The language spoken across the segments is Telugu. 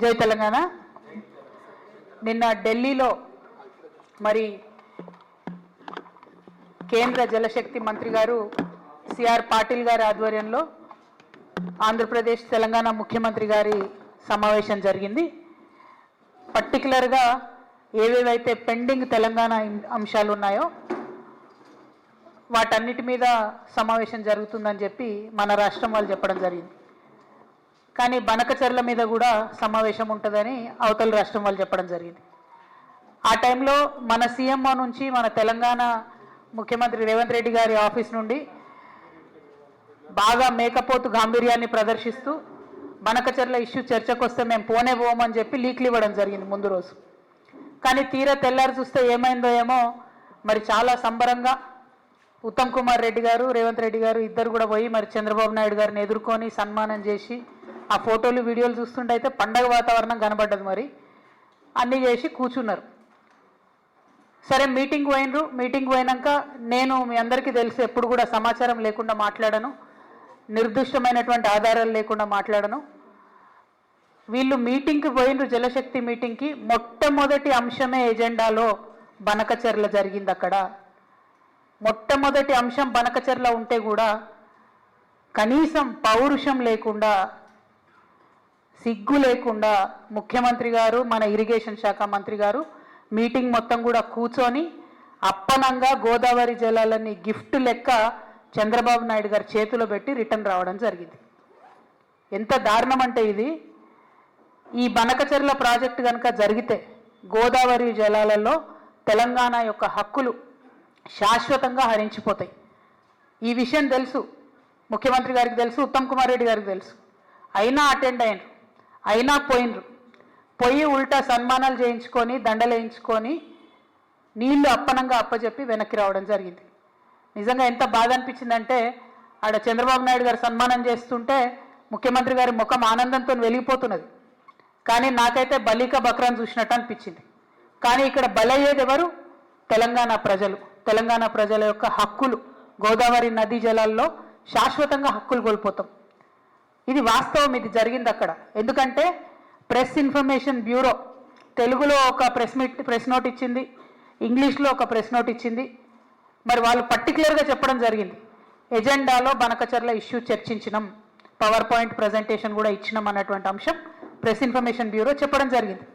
జై తెలంగాణ. నిన్న ఢిల్లీలో మరి కేంద్ర జలశక్తి మంత్రి గారు సిఆర్ పాటిల్ గారి ఆధ్వర్యంలో ఆంధ్రప్రదేశ్ తెలంగాణ ముఖ్యమంత్రి గారి సమావేశం జరిగింది. పర్టికులర్గా ఏవేవైతే పెండింగ్ తెలంగాణ అంశాలు ఉన్నాయో వాటన్నిటి మీద సమావేశం జరుగుతుందని చెప్పి మన రాష్ట్రం వాళ్ళు చెప్పడం జరిగింది. కానీ బనకచెర్ల మీద కూడా సమావేశం ఉంటుందని అవతల రాష్ట్రం వాళ్ళు చెప్పడం జరిగింది. ఆ టైంలో మన సీఎంఓ నుంచి మన తెలంగాణ ముఖ్యమంత్రి రేవంత్ రెడ్డి గారి ఆఫీస్ నుండి బాగా మేకపోతు గాంభీర్యాన్ని ప్రదర్శిస్తూ బనకచెర్ల ఇష్యూ చర్చకు వస్తే మేము పోమని చెప్పి లీక్లు ఇవ్వడం జరిగింది ముందు రోజు. కానీ తీరా తెల్లారి చూస్తే ఏమైందో ఏమో మరి చాలా సంబరంగా ఉత్తమ్ కుమార్ రెడ్డి గారు రేవంత్ రెడ్డి గారు ఇద్దరు కూడా పోయి మరి చంద్రబాబు నాయుడు గారిని ఎదుర్కొని సన్మానం చేసి ఆ ఫోటోలు వీడియోలు చూస్తుంటే అయితే పండగ వాతావరణం కనబడ్డది. మరి అన్నీ చేసి కూర్చున్నారు. సరే మీటింగ్ పోయినరు. మీటింగ్ పోయినాక నేను మీ అందరికీ తెలుసు ఎప్పుడు కూడా సమాచారం లేకుండా మాట్లాడను, నిర్దిష్టమైనటువంటి ఆధారాలు లేకుండా మాట్లాడను. వీళ్ళు మీటింగ్కి పోయినరు, జలశక్తి మీటింగ్కి. మొట్టమొదటి అంశమే ఎజెండాలో బనకచెర్ల జరిగింది. అక్కడ మొట్టమొదటి అంశం బనకచెర్ల ఉంటే కూడా కనీసం పౌరుషం లేకుండా సిగ్గు లేకుండా ముఖ్యమంత్రి గారు మన ఇరిగేషన్ శాఖ మంత్రి గారు మీటింగ్ మొత్తం కూడా కూర్చొని అప్పనంగా గోదావరి జలాలని గిఫ్ట్ లెక్క చంద్రబాబు నాయుడు గారి చేతిలో పెట్టి రిటర్న్ రావడం జరిగింది. ఎంత దారుణం అంటే ఇది, ఈ బనకచెర్ల ప్రాజెక్టు కనుక జరిగితే గోదావరి జలాలలో తెలంగాణ యొక్క హక్కులు శాశ్వతంగా హరించిపోతాయి. ఈ విషయం తెలుసు, ముఖ్యమంత్రి గారికి తెలుసు, ఉత్తమ్ కుమార్ రెడ్డి గారికి తెలుసు. అయినా అటెండ్ అయినరు, అయినా పోయి ఉల్టా సన్మానాలు చేయించుకొని దండలు వేయించుకొని నీళ్లు అప్పనంగా అప్పచెప్పి వెనక్కి రావడం జరిగింది. నిజంగా ఎంత బాధ అనిపించిందంటే ఆడ చంద్రబాబు నాయుడు గారు సన్మానం చేస్తుంటే ముఖ్యమంత్రి గారి ముఖం ఆనందంతో వెలిగిపోతున్నది. కానీ నాకైతే బలిక బక్రాన్ చూసినట్టు అనిపించింది. కానీ ఇక్కడ బలయ్యేది ఎవరు? తెలంగాణ ప్రజలు. తెలంగాణ ప్రజల యొక్క హక్కులు, గోదావరి నదీ జలాల్లో శాశ్వతంగా హక్కులు కోల్పోతాం. ఇది వాస్తవం, ఇది జరిగింది అక్కడ. ఎందుకంటే ప్రెస్ ఇన్ఫర్మేషన్ బ్యూరో తెలుగులో ఒక ప్రెస్ నోట్ ఇచ్చింది, ఇంగ్లీష్లో ఒక ప్రెస్ నోట్ ఇచ్చింది. మరి వాళ్ళు పర్టికులర్గా చెప్పడం జరిగింది, ఎజెండాలో బనకచెర్ల ఇష్యూ చర్చించినాం, పవర్ పాయింట్ ప్రజెంటేషన్ కూడా ఇచ్చినాం అన్నటువంటి అంశం ప్రెస్ ఇన్ఫర్మేషన్ బ్యూరో చెప్పడం జరిగింది.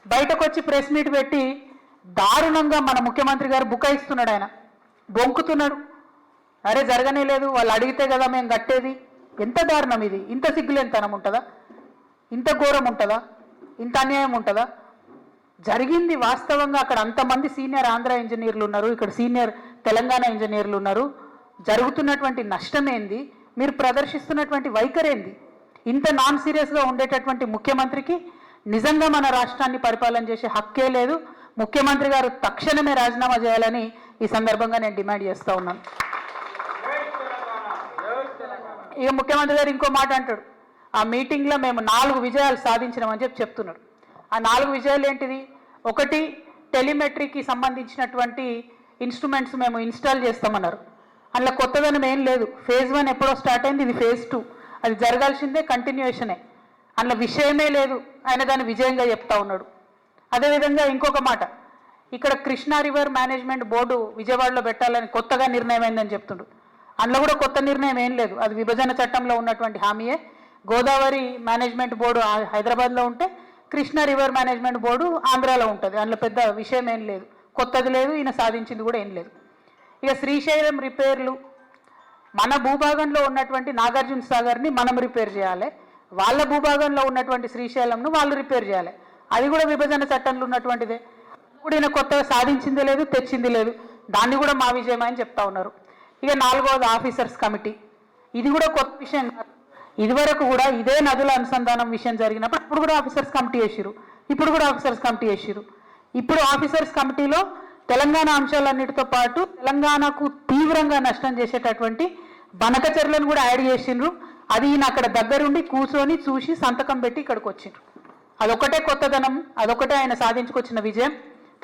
బయటకు వచ్చి ప్రెస్ మీట్ పెట్టి దారుణంగా మన ముఖ్యమంత్రి గారు బుకాయిస్తున్నాడు, ఆయన బొంకుతున్నాడు. అరే జరగనే లేదు, వాళ్ళు అడిగితే కదా మేము కట్టేది. ఎంత దారుణం ఇది! ఇంత సిగ్గులేనితనం ఉంటుందా? ఇంత ఘోరం ఉంటుందా? ఇంత అన్యాయం ఉంటుందా? జరిగింది వాస్తవంగా. అక్కడ అంతమంది సీనియర్ ఆంధ్ర ఇంజనీర్లు ఉన్నారు, ఇక్కడ సీనియర్ తెలంగాణ ఇంజనీర్లు ఉన్నారు. జరుగుతున్నటువంటి నష్టం ఏంది, మీరు ప్రదర్శిస్తున్నటువంటి వైఖరేంది? ఇంత నాన్ సీరియస్గా ఉండేటటువంటి ముఖ్యమంత్రికి నిజంగా మన రాష్ట్రాన్ని పరిపాలన చేసే హక్కే లేదు. ముఖ్యమంత్రి గారు తక్షణమే రాజీనామా చేయాలని ఈ సందర్భంగా నేను డిమాండ్ చేస్తూ ఉన్నాను. ఇక ముఖ్యమంత్రి గారు ఇంకో మాట అంటాడు, ఆ మీటింగ్లో మేము 4 విజయాలు సాధించినామని చెప్తున్నాడు. ఆ 4 విజయాలు ఏంటిది? ఒకటి, టెలిమెట్రీకి సంబంధించినటువంటి ఇన్స్ట్రుమెంట్స్ మేము ఇన్స్టాల్ చేస్తామన్నారు. అందులో కొత్తదనం ఏం లేదు. ఫేజ్ 1 ఎప్పుడో స్టార్ట్ అయింది, ఇది ఫేజ్ 2. అది జరగాల్సిందే, కంటిన్యూషనే. అందులో విషయమే లేదు, ఆయన దాన్ని విజయంగా చెప్తా ఉన్నాడు. అదేవిధంగా ఇంకొక మాట, ఇక్కడ కృష్ణా రివర్ మేనేజ్మెంట్ బోర్డు విజయవాడలో పెట్టాలని కొత్తగా నిర్ణయం అయిందని చెప్తుండ్రు. అందులో కూడా కొత్త నిర్ణయం ఏం లేదు, అది విభజన చట్టంలో ఉన్నటువంటి హామీయే. గోదావరి మేనేజ్మెంట్ బోర్డు హైదరాబాద్లో ఉంటే కృష్ణా రివర్ మేనేజ్మెంట్ బోర్డు ఆంధ్రాలో ఉంటుంది. అందులో పెద్ద విషయం ఏం లేదు, కొత్తది లేదు, ఈయన సాధించింది కూడా ఏం లేదు. ఇక శ్రీశైలం రిపేర్లు, మన భూభాగంలో ఉన్నటువంటి నాగార్జున సాగర్ని మనం రిపేర్ చేయాలి, వాళ్ళ భూభాగంలో ఉన్నటువంటి శ్రీశైలంను వాళ్ళు రిపేర్ చేయాలి. అది కూడా విభజన చట్టంలో ఉన్నటువంటిదే. ఇప్పుడు ఈయన కొత్తగా సాధించింది లేదు, తెచ్చింది లేదు. దాన్ని కూడా మా విజయమని చెప్తా ఉన్నారు. ఇక 4వది ఆఫీసర్స్ కమిటీ. ఇది కూడా కొత్త విషయం కాదు. ఇదివరకు కూడా ఇదే నదుల అనుసంధానం విషయం జరిగినప్పుడు ఇప్పుడు కూడా ఆఫీసర్స్ కమిటీ వేసిరు, ఇప్పుడు కూడా ఆఫీసర్స్ కమిటీ వేసిరు. ఇప్పుడు ఆఫీసర్స్ కమిటీలో తెలంగాణ అంశాలన్నిటితో పాటు తెలంగాణకు తీవ్రంగా నష్టం చేసేటటువంటి బనకచెర్లను కూడా యాడ్ చేసిండ్రు. అది ఈయన అక్కడ దగ్గరుండి కూర్చొని చూసి సంతకం పెట్టి ఇక్కడికి వచ్చిండ్రు. అదొకటే కొత్తదనం, అదొకటే ఆయన సాధించుకొచ్చిన విజయం.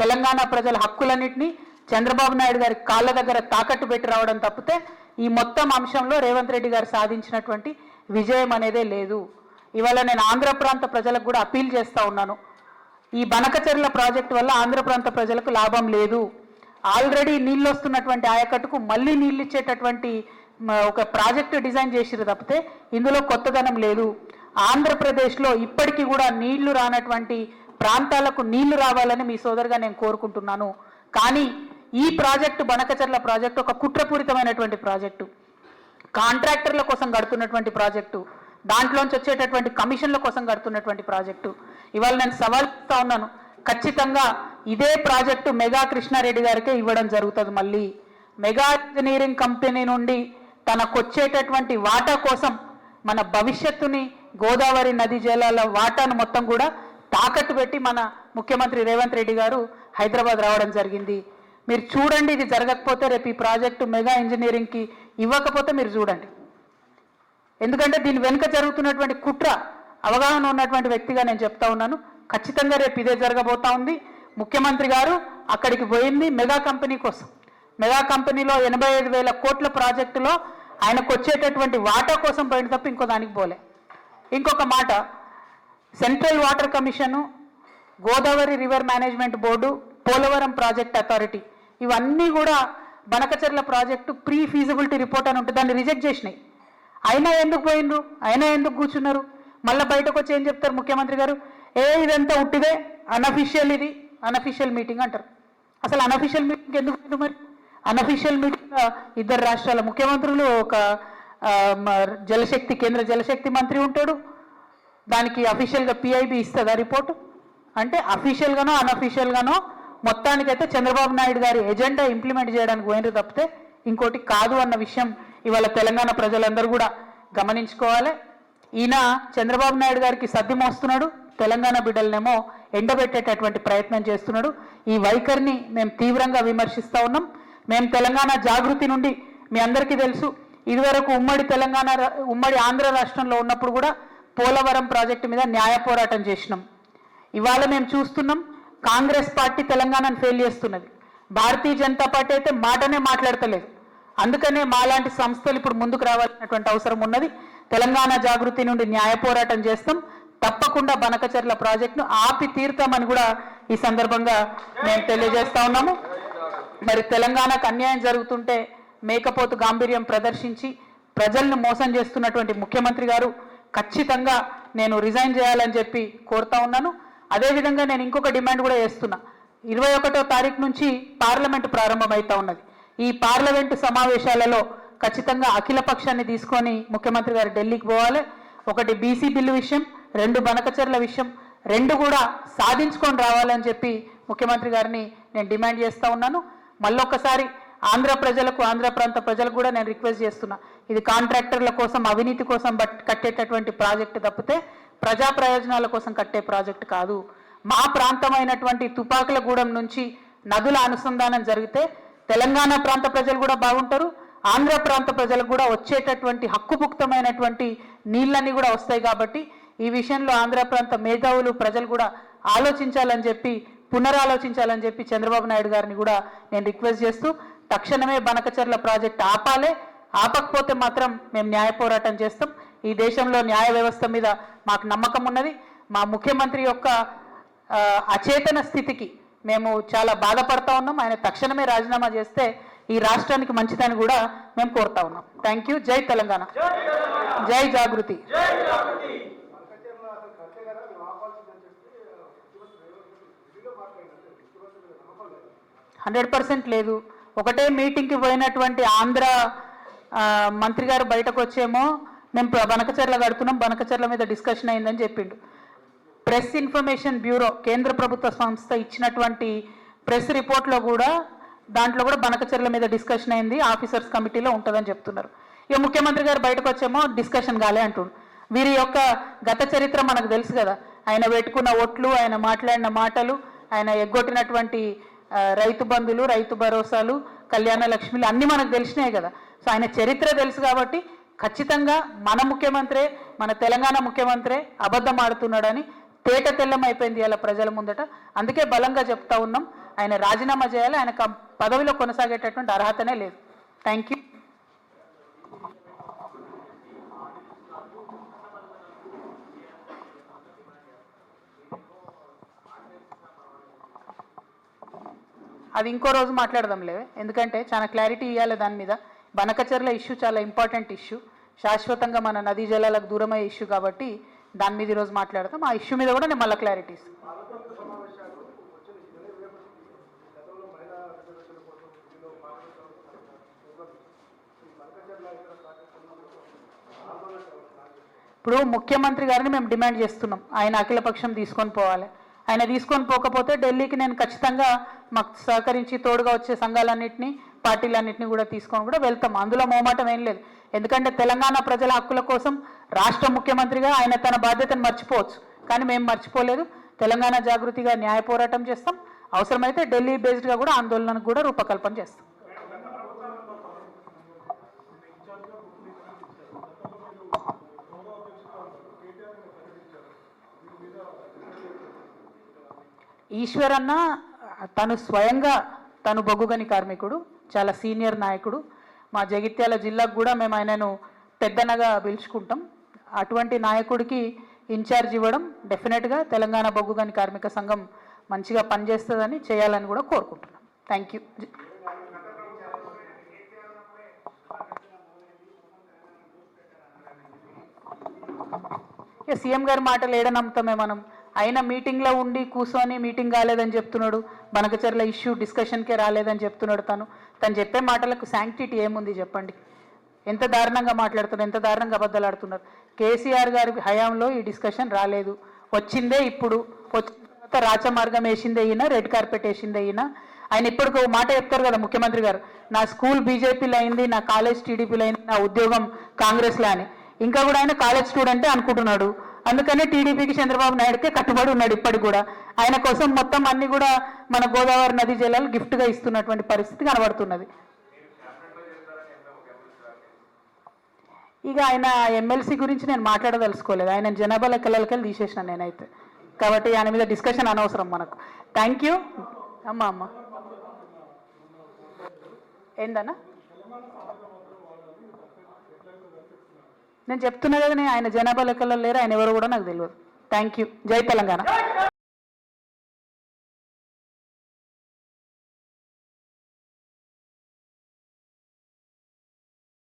తెలంగాణ ప్రజల హక్కులన్నింటినీ చంద్రబాబు నాయుడు గారి కాళ్ళ దగ్గర తాకట్టు పెట్టి రావడం తప్పితే ఈ మొత్తం అంశంలో రేవంత్ రెడ్డి గారు సాధించినటువంటి విజయం అనేదే లేదు. ఇవాళ నేను ఆంధ్ర ప్రాంత ప్రజలకు కూడా అప్పీల్ చేస్తూ ఉన్నాను. ఈ బనకచెర్ల ప్రాజెక్టు వల్ల ఆంధ్ర ప్రాంత ప్రజలకు లాభం లేదు. ఆల్రెడీ నీళ్ళు వస్తున్నటువంటి ఆయకట్టుకు మళ్ళీ నీళ్ళు ఇచ్చేటటువంటి ఒక ప్రాజెక్టు డిజైన్ చేసిరు తప్పితే ఇందులో కొత్తదనం లేదు. ఆంధ్రప్రదేశ్లో ఇప్పటికీ కూడా నీళ్లు రానటువంటి ప్రాంతాలకు నీళ్లు రావాలని మీ సోదరుగా నేను కోరుకుంటున్నాను. కానీ ఈ ప్రాజెక్టు బనకచెర్ల ప్రాజెక్టు ఒక కుట్రపూరితమైనటువంటి ప్రాజెక్టు, కాంట్రాక్టర్ల కోసం కడుతున్నటువంటి ప్రాజెక్టు, దాంట్లోంచి వచ్చేటటువంటి కమిషన్ల కోసం కడుతున్నటువంటి ప్రాజెక్టు. ఇవాళ నేను సవాల్ ఇస్తా ఉన్నాను, ఖచ్చితంగా ఇదే ప్రాజెక్టు మెగా కృష్ణారెడ్డి గారికే ఇవ్వడం జరుగుతుంది. మళ్ళీ మెగా ఇంజనీరింగ్ కంపెనీ నుండి తనకొచ్చేటటువంటి వాటా కోసం మన భవిష్యత్తుని గోదావరి నది జలాల వాటాను మొత్తం కూడా తాకట్టు పెట్టి మన ముఖ్యమంత్రి రేవంత్ రెడ్డి గారు హైదరాబాద్ రావడం జరిగింది. మీరు చూడండి, ఇది జరగకపోతే రేపు ఈ ప్రాజెక్టు మెగా ఇంజనీరింగ్కి ఇవ్వకపోతే మీరు చూడండి. ఎందుకంటే దీని వెనుక జరుగుతున్నటువంటి కుట్ర అవగాహన ఉన్నటువంటి వ్యక్తిగా నేను చెప్తా ఉన్నాను. ఖచ్చితంగా రేపు ఇదే జరగబోతా ఉంది. ముఖ్యమంత్రి గారు అక్కడికి పోయింది మెగా కంపెనీ కోసం. మెగా కంపెనీలో 85,000 కోట్ల ప్రాజెక్టులో ఆయనకు వచ్చేటటువంటి వాటా కోసం పోయిన తప్ప ఇంకో దానికి పోలే. ఇంకొక మాట, central water commission, Godavari river management board, Polavaram project authority ఇవన్నీ కూడా Banakacherla project pre feasibility report అని ఉంటుంది, దాన్ని రిజెక్ట్ చేసినాయి. అయినా ఎందుకు పోయినరు, అయినా ఎందుకు కూర్చున్నారు? మళ్ళీ బయటకు వచ్చి ఏం చెప్తారు ముఖ్యమంత్రి గారు, ఇదంతా ఉట్టిదే, అనఫిషియల్, ఇది అనఫిషియల్ మీటింగ్ అంటారు. అసలు అనఫిషియల్ మీటింగ్ ఎందుకు పోయింది? మరి అనఫిషియల్ మీటింగ్ ఇద్దరు రాష్ట్రాల ముఖ్యమంత్రులు, ఒక జలశక్తి కేంద్ర జలశక్తి మంత్రి ఉంటాడు, దానికి అఫీషియల్గా పిఐబి ఇస్తుందా రిపోర్టు? అంటే అఫీషియల్గానో అనఫీషియల్గానో మొత్తానికైతే చంద్రబాబు నాయుడు గారి ఎజెండా ఇంప్లిమెంట్ చేయడానికి పోయినరు తప్పితే ఇంకోటి కాదు అన్న విషయం ఇవాళ తెలంగాణ ప్రజలందరూ కూడా గమనించుకోవాలి. ఈయన చంద్రబాబు నాయుడు గారికి సర్ది మోస్తున్నాడు, తెలంగాణ బిడ్డలనేమో ఎండబెట్టేటటువంటి ప్రయత్నం చేస్తున్నాడు. ఈ వైఖరిని మేము తీవ్రంగా విమర్శిస్తూ ఉన్నాం. మేము తెలంగాణ జాగృతి నుండి మీ అందరికీ తెలుసు, ఇదివరకు ఉమ్మడి ఆంధ్ర రాష్ట్రంలో ఉన్నప్పుడు కూడా పోలవరం ప్రాజెక్టు మీద న్యాయ పోరాటం చేసినాం. ఇవాళ మేము చూస్తున్నాం, కాంగ్రెస్ పార్టీ తెలంగాణను ఫెయిల్ చేస్తున్నది. భారతీయ జనతా పార్టీ అయితే మాటనే మాట్లాడతలేదు. అందుకనే మాలాంటి సంస్థలు ఇప్పుడు ముందుకు రావాల్సినటువంటి అవసరం ఉన్నది. తెలంగాణ జాగృతి నుండి న్యాయ పోరాటం చేస్తాం. తప్పకుండా బనకచెర్ల ప్రాజెక్టును ఆపి తీరుతామని కూడా ఈ సందర్భంగా మేము తెలియజేస్తా ఉన్నాము. మరి తెలంగాణకు అన్యాయం జరుగుతుంటే మేకపోతు గాంభీర్యం ప్రదర్శించి ప్రజలను మోసం చేస్తున్నటువంటి ముఖ్యమంత్రి గారు ఖచ్చితంగా నేను రిజైన్ చేయాలని చెప్పి కోరుతా ఉన్నాను. అదేవిధంగా నేను ఇంకొక డిమాండ్ కూడా చేస్తున్నా. 21వ తారీఖు నుంచి పార్లమెంటు ప్రారంభమవుతా ఉన్నది. ఈ పార్లమెంటు సమావేశాలలో ఖచ్చితంగా అఖిల పక్షాన్ని తీసుకొని ముఖ్యమంత్రి గారు ఢిల్లీకి పోవాలి. ఒకటి బీసీ బిల్లు విషయం, 2 బనకచెర్ల విషయం, 2 కూడా సాధించుకొని రావాలని చెప్పి ముఖ్యమంత్రి గారిని నేను డిమాండ్ చేస్తూ ఉన్నాను. మళ్ళొక్కసారి ఆంధ్ర ప్రజలకు, ఆంధ్ర ప్రాంత ప్రజలకు కూడా నేను రిక్వెస్ట్ చేస్తున్నా, ఇది కాంట్రాక్టర్ల కోసం, అవినీతి కోసం కట్టేటటువంటి ప్రాజెక్టు తప్పితే ప్రజా ప్రయోజనాల కోసం కట్టే ప్రాజెక్టు కాదు. మా ప్రాంతమైనటువంటి తుపాకులగూడెం నుంచి నదుల అనుసంధానం జరిగితే తెలంగాణ ప్రాంత ప్రజలు కూడా బాగుంటారు, ఆంధ్ర ప్రాంత ప్రజలకు కూడా వచ్చేటటువంటి హక్కుపుక్తమైనటువంటి నీళ్ళన్నీ కూడా వస్తాయి. కాబట్టి ఈ విషయంలో ఆంధ్ర ప్రాంత మేధావులు, ప్రజలు కూడా ఆలోచించాలని చెప్పి, పునరాలోచించాలని చెప్పి చంద్రబాబు నాయుడు గారిని కూడా నేను రిక్వెస్ట్ చేస్తూ, తక్షణమే బనకచెర్ల ప్రాజెక్టు ఆపాలే. ఆపకపోతే మాత్రం మేము న్యాయ పోరాటం చేస్తాం. ఈ దేశంలో న్యాయ వ్యవస్థ మీద మాకు నమ్మకం ఉన్నది. మా ముఖ్యమంత్రి యొక్క అచేతన స్థితికి మేము చాలా బాధపడతా ఉన్నాం. ఆయన తక్షణమే రాజీనామా చేస్తే ఈ రాష్ట్రానికి మంచిదని కూడా మేము కోరుతా ఉన్నాం. Thank you. జై తెలంగాణ, జై జాగృతి. 100% లేదు. ఒకటే మీటింగ్కి పోయినటువంటి ఆంధ్ర మంత్రి గారు బయటకు వచ్చేమో మేము బనకచెర్ల కడుతున్నాం, బనకచెర్ల మీద డిస్కషన్ అయిందని చెప్పిండు. ప్రెస్ ఇన్ఫర్మేషన్ బ్యూరో, కేంద్ర ప్రభుత్వ సంస్థ ఇచ్చినటువంటి ప్రెస్ రిపోర్ట్లో కూడా, దాంట్లో కూడా బనకచెర్ల మీద డిస్కషన్ అయింది, ఆఫీసర్స్ కమిటీలో ఉంటుందని చెప్తున్నారు. ఇక ముఖ్యమంత్రి గారు బయటకు వచ్చేమో డిస్కషన్ కాలే అంటుండు. వీరి యొక్క గత చరిత్ర మనకు తెలుసు కదా. ఆయన పెట్టుకున్న ఓట్లు, ఆయన మాట్లాడిన మాటలు, ఆయన ఎగ్గొట్టినటువంటి రైతు బంధులు, రైతు భరోసాలు, కళ్యాణ లక్ష్మిలు అన్నీ మనకు తెలిసినాయి కదా. సో ఆయన చరిత్ర తెలుసు కాబట్టి ఖచ్చితంగా మన ముఖ్యమంత్రే, మన తెలంగాణ ముఖ్యమంత్రే అబద్ధం ఆడుతున్నాడని తేట తెల్లం అయిపోయింది ఇలా ప్రజల ముందట. అందుకే బలంగా చెప్తా ఉన్నాం, ఆయన రాజీనామా చేయాలి, ఆయన పదవిలో కొనసాగేటటువంటి అర్హతనే లేదు. Thank you. అది ఇంకో రోజు మాట్లాడదాంలే, ఎందుకంటే చాలా క్లారిటీ ఇవ్వాలి దాని మీద. బనకచర్ల ఇష్యూ చాలా ఇంపార్టెంట్ ఇష్యూ, శాశ్వతంగా మన నదీ జలాలకు దూరమయ్యే ఇష్యూ కాబట్టి దాని మీద ఈరోజు మాట్లాడతాం. ఆ ఇష్యూ మీద కూడా నేను మళ్ళీ క్లారిటీ ఇస్తాను. ఇప్పుడు ముఖ్యమంత్రి గారిని మేము డిమాండ్ చేస్తున్నాం, ఆయన అఖిలపక్షం తీసుకొని పోవాలి. ఆయన తీసుకొని పోకపోతే ఢిల్లీకి నేను ఖచ్చితంగా మాకు సహకరించి తోడుగా వచ్చే సంఘాలన్నింటినీ, పార్టీలన్నింటినీ కూడా తీసుకొని కూడా వెళ్తాం. అందులో మోమాటం ఏం లేదు. ఎందుకంటే తెలంగాణ ప్రజల హక్కుల కోసం రాష్ట్ర ముఖ్యమంత్రిగా ఆయన తన బాధ్యతను మర్చిపోవచ్చు, కానీ మేము మర్చిపోలేదు. తెలంగాణ జాగృతిగా న్యాయ పోరాటం చేస్తాం. అవసరమైతే ఢిల్లీ బేస్డ్గా కూడా ఆందోళనకు కూడా రూపకల్పన చేస్తాం. ఈశ్వరన్న తను స్వయంగా తను బొగ్గుగని కార్మికుడు, చాలా సీనియర్ నాయకుడు. మా జగిత్యాల జిల్లాకు కూడా మేము ఆయనను పెద్దనగా పిలుచుకుంటాం. అటువంటి నాయకుడికి ఇన్ఛార్జ్ ఇవ్వడం డెఫినెట్గా తెలంగాణ బొగ్గుగని కార్మిక సంఘం మంచిగా పనిచేస్తుందని చేయాలని కూడా కోరుకుంటున్నాం. Thank you. సీఎం గారి మాటలు ఏడ నమ్ముతామే మనం? ఆయన మీటింగ్లో ఉండి కూర్చొని మీటింగ్ కాలేదని చెప్తున్నాడు, బనకచర్ల ఇష్యూ డిస్కషన్కే రాలేదని చెప్తున్నాడు. తను చెప్పే మాటలకు శాంక్టిటీ ఏముంది చెప్పండి? ఎంత దారుణంగా మాట్లాడుతున్నారు, ఎంత దారుణంగా అబద్ధాలు ఆడుతున్నారు. కేసీఆర్ గారి హయాంలో ఈ డిస్కషన్ రాలేదు, వచ్చిందే ఇప్పుడు. వచ్చిన తర్వాత రాచమార్గం వేసిందే ఈయన, రెడ్ కార్పెట్ వేసిందే ఈయన. ఆయన ఇప్పటికి మాట చెప్తారు కదా ముఖ్యమంత్రి గారు, నా స్కూల్ బీజేపీలో అయింది, నా కాలేజ్ టీడీపీలో అయింది, నా ఉద్యోగం కాంగ్రెస్లో అని. ఇంకా కూడా ఆయన కాలేజ్ స్టూడెంటే అనుకుంటున్నాడు. అందుకనే టీడీపీకి చంద్రబాబు నాయుడుకే కట్టుబడి ఉన్నాడు ఇప్పటికి కూడా. ఆయన కోసం మొత్తం అన్ని కూడా మన గోదావరి నదీ జలాలు గిఫ్ట్గా ఇస్తున్నటువంటి పరిస్థితి కనబడుతున్నది. ఇక ఆయన ఎమ్మెల్సీ గురించి నేను మాట్లాడదలుచుకోలేదు, ఆయన జనాభా లెక్కలకెళ్ళి తీసేసిన నేనైతే. కాబట్టి ఆయన మీద డిస్కషన్ అనవసరం మనకు. Thank you. అమ్మ ఏందన్నా నేను చెప్తున్నా కదా, ఆయన జనాభా లెక్కల్లో లేరు, ఆయన ఎవరు కూడా నాకు తెలియదు. Thank you. జై తెలంగాణ.